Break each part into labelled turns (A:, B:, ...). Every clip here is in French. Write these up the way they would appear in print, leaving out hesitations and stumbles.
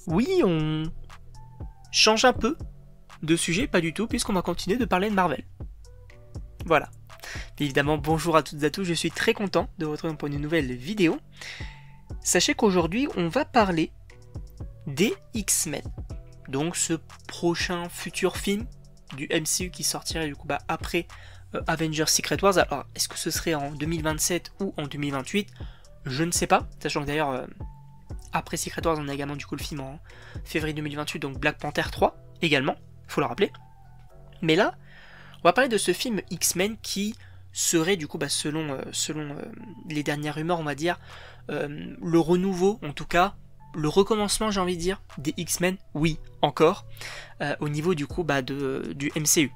A: Oui, on change un peu de sujet, pas du tout, puisqu'on va continuer de parler de Marvel. Voilà. Évidemment, bonjour à toutes et à tous, je suis très content de vous retrouver pour une nouvelle vidéo. Sachez qu'aujourd'hui, on va parler des X-Men. Donc ce prochain futur film du MCU qui sortirait du coup après Avengers Secret Wars. Alors, est-ce que ce serait en 2027 ou en 2028? Je ne sais pas, sachant que d'ailleurs, après Secret Wars, on a également du coup le film en février 2028, donc Black Panther 3 également, faut le rappeler. Mais là, on va parler de ce film X-Men qui serait du coup, selon les dernières rumeurs, on va dire, le renouveau, en tout cas, le recommencement, j'ai envie de dire, des X-Men, oui, encore, au niveau du coup du MCU.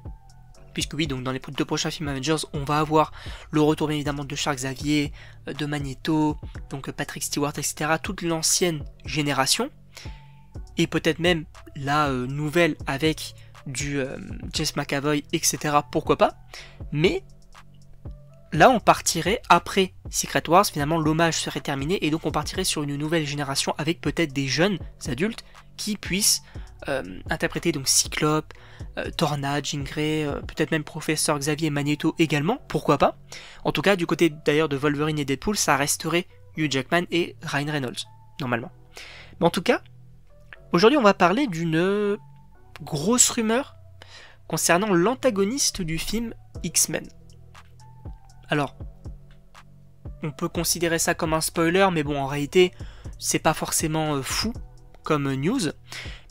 A: Puisque oui, donc dans les deux prochains films Avengers, on va avoir le retour bien évidemment de Charles Xavier, de Magneto, donc Patrick Stewart, etc. Toute l'ancienne génération. Et peut-être même la nouvelle avec du James McAvoy, etc. Pourquoi pas. Mais là, on partirait après Secret Wars, finalement l'hommage serait terminé, et donc on partirait sur une nouvelle génération avec peut-être des jeunes adultes qui puissent interpréter donc Cyclope, Tornade, Jean Grey, peut-être même Professeur Xavier et Magneto également, pourquoi pas. En tout cas, du côté d'ailleurs de Wolverine et Deadpool, ça resterait Hugh Jackman et Ryan Reynolds, normalement. Mais en tout cas, aujourd'hui on va parler d'une grosse rumeur concernant l'antagoniste du film X-Men. Alors, on peut considérer ça comme un spoiler, mais bon, en réalité, c'est pas forcément fou comme news,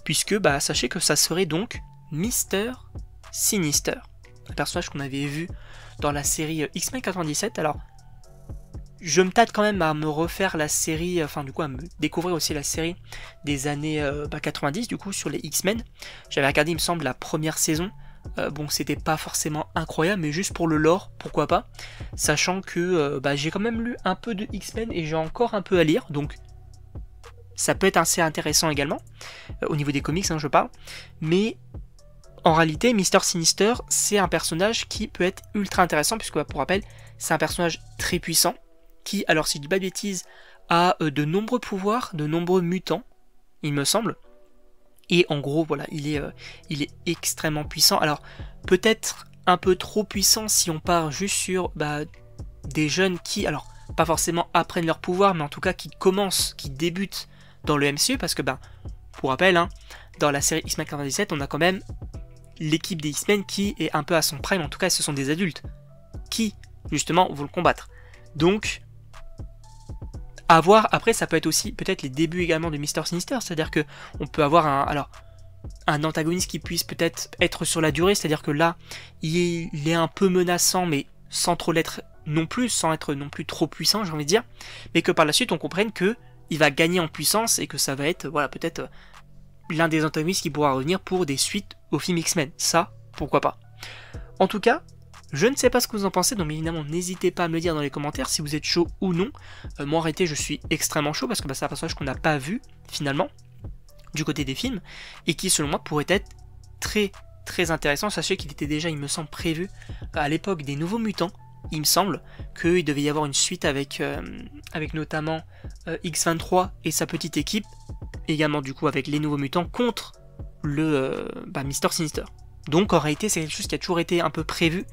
A: puisque sachez que ça serait donc Mr. Sinister, un personnage qu'on avait vu dans la série X-Men 97. Alors, je me tâte quand même à me refaire la série, à me découvrir aussi la série des années 90, du coup, sur les X-Men. J'avais regardé, il me semble, la première saison. Bon, c'était pas forcément incroyable, mais juste pour le lore, pourquoi pas. Sachant que j'ai quand même lu un peu de X-Men et j'ai encore un peu à lire, donc ça peut être assez intéressant également, au niveau des comics, je parle. Mais en réalité, Mr. Sinister, c'est un personnage qui peut être ultra intéressant, puisque pour rappel, c'est un personnage très puissant, qui, alors si je dis pas de bêtises, a de nombreux pouvoirs, de nombreux mutants, il me semble. Et en gros, voilà, il est extrêmement puissant. Alors, peut-être un peu trop puissant si on part juste sur des jeunes qui, alors, pas forcément apprennent leur pouvoir, mais en tout cas qui commencent, qui débutent dans le MCU, parce que, pour rappel, dans la série X-Men 97, on a quand même l'équipe des X-Men qui est un peu à son prime, en tout cas, ce sont des adultes qui, justement, vont le combattre. Donc, à voir, après ça peut être aussi peut-être les débuts également de Mr. Sinister, c'est-à-dire que on peut avoir un antagoniste qui puisse peut-être être sur la durée, c'est-à-dire que là il est un peu menaçant mais sans trop l'être non plus, sans être non plus trop puissant j'ai envie de dire, mais que par la suite on comprenne que il va gagner en puissance et que ça va être peut-être l'un des antagonistes qui pourra revenir pour des suites au film X-Men, ça pourquoi pas. En tout cas, je ne sais pas ce que vous en pensez, donc évidemment n'hésitez pas à me le dire dans les commentaires si vous êtes chaud ou non. Moi en réalité je suis extrêmement chaud parce que c'est un personnage qu'on n'a pas vu finalement du côté des films et qui selon moi pourrait être très très intéressant. Sachez qu'il était déjà, il me semble, prévu à l'époque des Nouveaux Mutants. Il me semble qu'il devait y avoir une suite avec notamment X-23 et sa petite équipe, également du coup avec les Nouveaux Mutants contre le Mr. Sinister. Donc en réalité c'est quelque chose qui a toujours été un peu prévu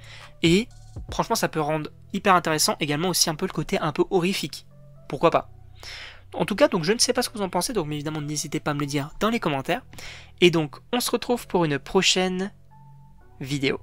A: et franchement ça peut rendre hyper intéressant également aussi un peu le côté un peu horrifique. Pourquoi pas. En tout cas donc je ne sais pas ce que vous en pensez, donc évidemment n'hésitez pas à me le dire dans les commentaires. Et donc on se retrouve pour une prochaine vidéo.